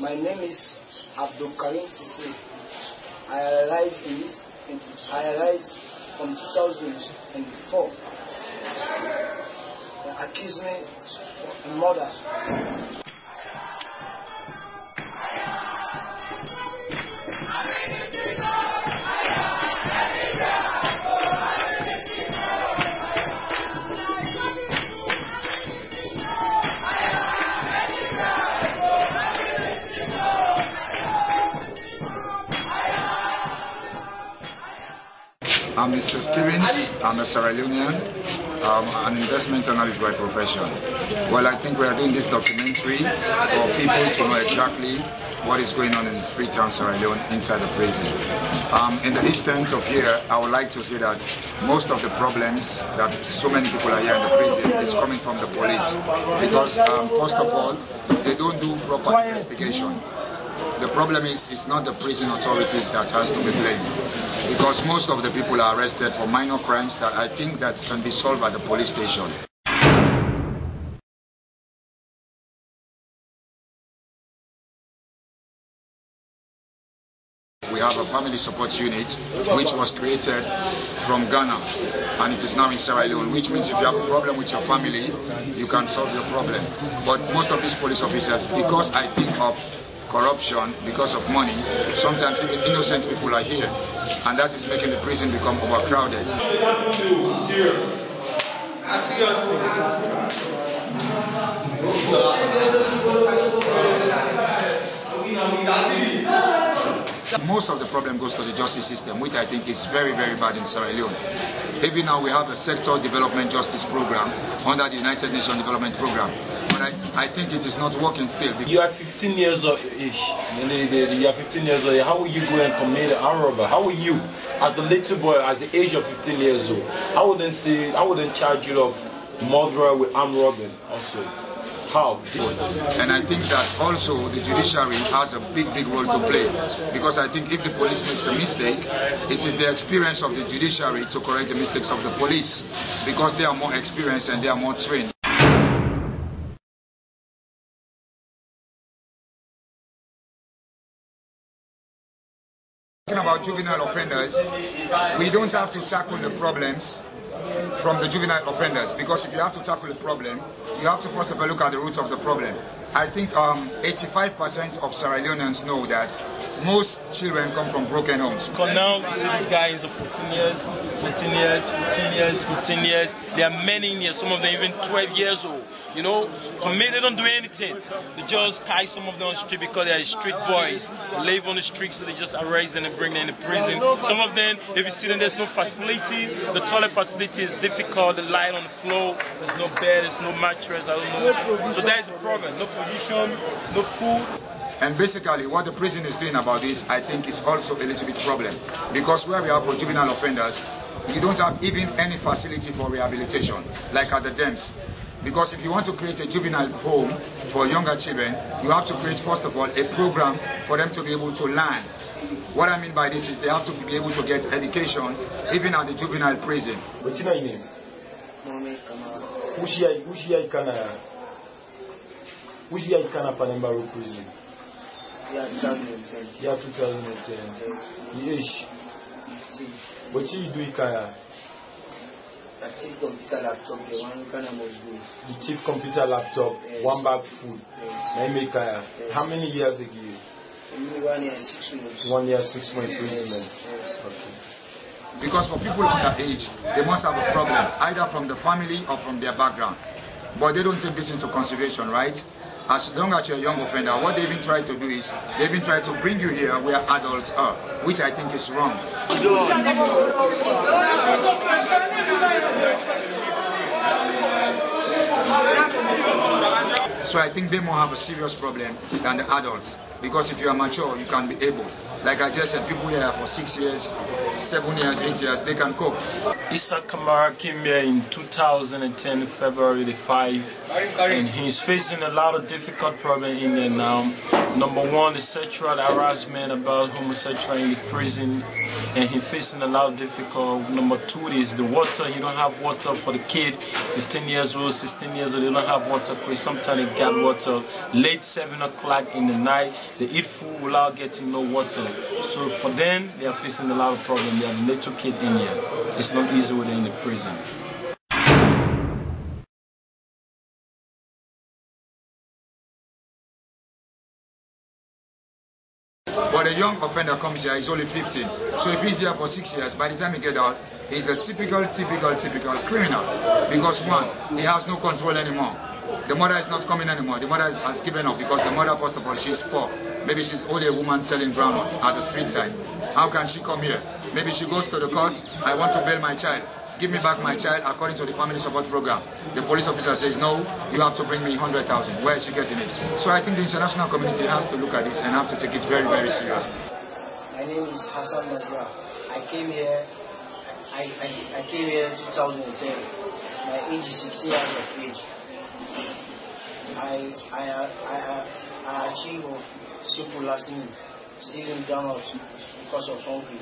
My name is Abdul Karim Sisi. I realized from 2004. They accused me of murder. I'm Mr. Stevens. I'm a Sierra Leonean, an investment analyst by profession. Well, I think we are doing this documentary for people to know exactly what is going on in Freetown, Sierra Leone, inside the prison. In the distance of here, I would like to say that most of the problems that so many people are here in the prison is coming from the police. Because, first of all, they don't do proper investigation. The problem is, it's not the prison authorities that has to be blamed, because most of the people are arrested for minor crimes that I think that can be solved at the police station. We have a family support unit which was created from Ghana, and it is now in Sierra Leone, which means if you have a problem with your family, you can solve your problem. But most of these police officers, because I think of corruption, because of money, sometimes even innocent people are here, and that is making the prison become overcrowded. Most of the problem goes to the justice system, which I think is very, very bad in Sierra Leone. Even now we have a sector development justice program under the United Nations Development Program, but I think it is not working still. You are 15 years of age. You are 15 years old. How will you go and commit an armed robbery? How will you, as a little boy, as the age of 15 years old, I wouldn't charge you of murder with armed robbery also? How? And I think that also the judiciary has a big role to play, because I think if the police makes a mistake, it is the experience of the judiciary to correct the mistakes of the police, because they are more experienced and they are more trained. Talking about juvenile offenders, we don't have to tackle the problems from the juvenile offenders, because if you have to tackle the problem, you have to first of all look at the roots of the problem. I think 85% of Sierra Leoneans know that most children come from broken homes. Because now you see these guys of 15 years, 15 years, 15 years, 15 years. There are many in here, some of them even 12 years old. You know, they don't do anything. They just carry some of them on the street because they are street boys. They live on the street, so they just arrest them and bring them in the prison. Some of them, if you see them, there's no facility. The toilet facility is difficult. The light on the floor, there's no bed, there's no mattress. I don't know. So that is the problem. No position, no food. And basically what the prison is doing about this, I think, is also a little bit problem. Because where we are for juvenile offenders, you don't have even any facility for rehabilitation, like at the dams. Because if you want to create a juvenile home for younger children, you have to create, first of all, a program for them to be able to learn. What I mean by this is they have to be able to get education even at the juvenile prison. What's your name? Mohamed Kamara. Which year you can Panambaro prison? Yeah, 2010. Yeah, 2010. Yes. What you do, Kaya? The chief computer laptop, the one Ghana must do. The chief computer laptop, yes. One bag food. Yes. Kaya. Yes. How many years they give you? 1 year and 6 months. 1 year, 6 months imprisonment. Yes. Okay. Because for people under age, they must have a problem, either from the family or from their background. But they don't take this into consideration, right? As long as you're a young offender, what they even try to do is, they even try to bring you here where adults are, which I think is wrong. So I think they more have a serious problem than the adults. Because if you are mature, you can be able. Like I just said, people here for 6 years, 7 years, 8 years, they can cope. Issa Kamara came here in 2010, February the 5th, and he's facing a lot of difficult problems in there now. Number one, the sexual harassment about homosexual in the prison, and he's facing a lot of difficult. Number two is the water. You don't have water for the kid, 15 years old, 16 years old, they don't have water because sometimes they get water. Late 7 o'clock in the night, they eat food without getting no water. So for them, they are facing a lot of problems. They have little kids in here. It's not easy with them in the prison. But a young offender comes here, he's only 15. So if he's here for 6 years, by the time he gets out, he's a typical criminal. Because one, he has no control anymore. The mother is not coming anymore. The mother has given up because the mother, first of all, she's poor. Maybe she's only a woman selling groundnuts at the street side. How can she come here? Maybe she goes to the court, I want to bail my child. Give me back my child according to the family support program. The police officer says, no, you have to bring me 100,000. Where is she getting it? So I think the international community has to look at this and have to take it very, very seriously. My name is Hassan Mazra. I came here in 2010. My age is 16 years of age. I achieved simple last name, stealing groundnuts because of hungry.